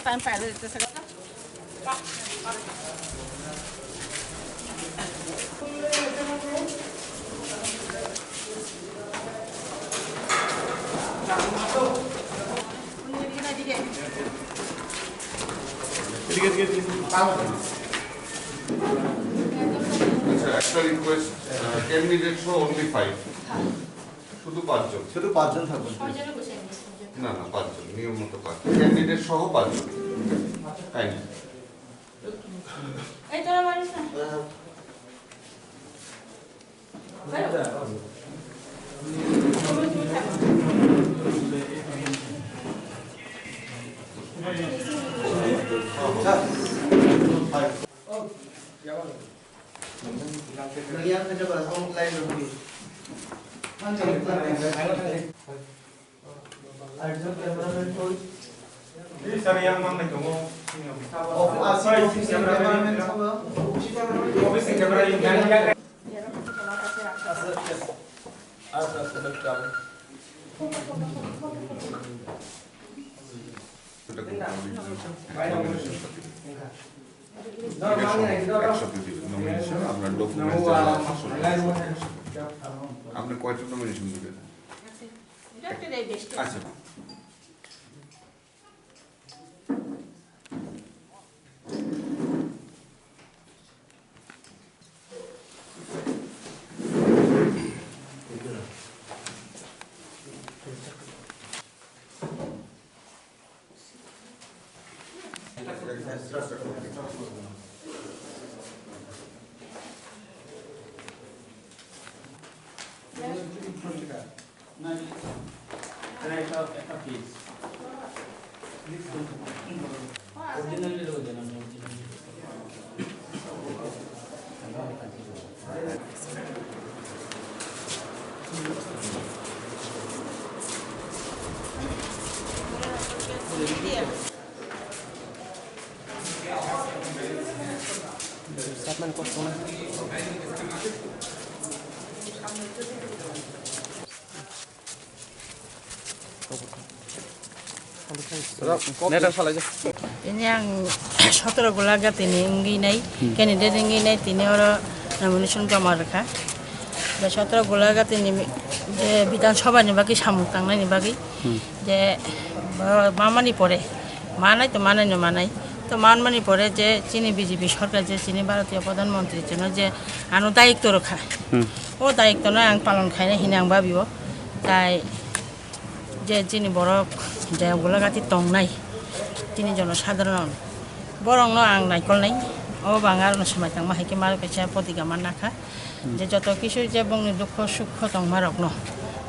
Time পাইলে দিতেছে একটা রিকোয়েস্ট ক্যান্ডিডেট সহ অনলি 5 শুধু 5 জন থাকবেন না 5 জন নিয়ম মতো 5 ক্যান্ডিডেট সহ 5 জন কাইন্ডলি এই তোরা মারিস না আপনি কয়টা নমিনেশন দিবেন? আচ্ছা ini yang 17 gulaga tini ngi nai candidate ngi nai tini ora nomination jama rakha je 17 gulaga tini je বিধান সভা নিবাকি সামুক তাংনাই নিবাকি যে মামানি পরে মানাই তো মানাই না মানাই তো মানমানি পরে যে চিনি বিজেপি সরকার যে চিনি ভারতীয় প্রধানমন্ত্রীর জন্য যে আনো দায়িত্ব রাখা ও দায়িত্ব নয় আং পালন খাইনা হিনে আং ভাবিব তাই যে চিনি বড় যে গোলাঘাটি টং নাই তিনি জনসাধারণ বরং আং নাইকল নাই ও বাঙার সময় তাং মাহাইকে মার পেছা প্রতিজ্ঞা মান নাখা যে যত কিছু যে বংনি দুঃখ সুখ টং মারক ন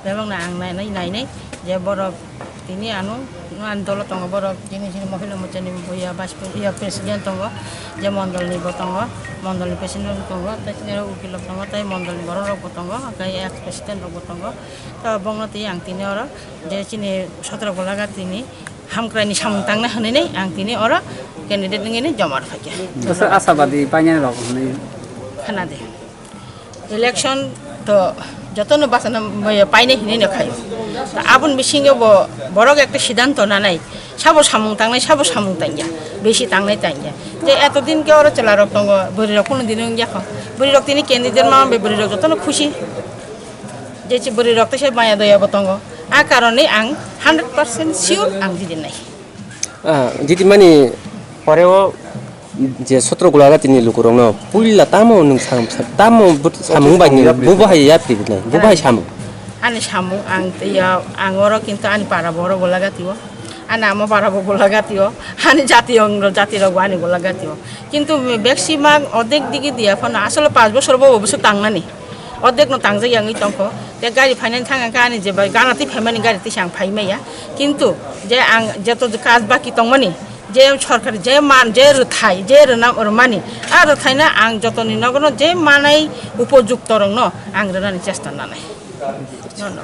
বেবং না আং নাই নাই নাই যে বড় তিনি আনো আন্দোলন দল টং বড় যিনি যিনি মহিলা মোর্চানি বইয়া প্রেসিডেন্ট টং যে মন্ডলনি টং মন্ডলনি প্রেসিডেন্ট টং তাই তিনি উকিল টং তাই মন্ডলনি বড় রক টং গাই এক্স প্রেসিডেন্ট রক টং তো বংনতি আং তিনি অর যে চিনি 17 গলাগা তিনি হামক্রাইনি সামুং তাংনা হনেनै আং তিনি অর ক্যান্ডিডেট নিয়ে জমার ফাইকে আশাবাদী পাইনা রক হনে খানাদে ইলেকশন তো যতন বাসনা পাইনে হিনে নখাই আবুন বিসিঙ্গে বড় একটা সিদ্ধান্ত না নাই সাবো সামুং তাংনাই সাবো সামুং তাইয়া বেশি তাংনাই তাইয়া যে এতদিন কে ওরা চলা রক টঙ্গ বড়ি রক কোনো দিন যাখ বড়ি রক তিনি ক্যান্ডিডেট মা বড়ি রক যতন খুশি যে বড়ি রক্ত সে মায়া দয়া বতঙ্গ আ কারণে আং 100% শিওর আং দিদিন নাই যদি মানে পরেও যে 17 গুলাগা তিনি লুকুরং ন পুইলা তামো নং তামো সামুং বাইনি বুবাহাই यात्रि নাই বুবাহাই সামুং আনি সামুং আং ইয়া আংর কিন্তু আনি পারা বড় গোলাগাতিও আনি আমো পারা বড় গোলাগাতিও আনি জাতীয় আনি গোলাগাতিও কিন্তু ম্যাক্সিমাম অর্ধেক দিকে দিয়া ফোন আসলে 5 বছর বছর তাংনানি অর্ধেক ন তাংজাই আংই টংক তে গাড়ি ফাইনান্স থাঙ্গা কানি যে গানাতি ফেমানি গাড়িতে সাং ফাইমাইয়া কিন্তু যে আং যত কাজ বাকি টংমানি যে সরকার যে মান যে থাই যে নাম মানি আর থাইনা আং যতনি নগর যে মানাই উপযুক্ত রং ন আং রানি চেষ্টা না নাই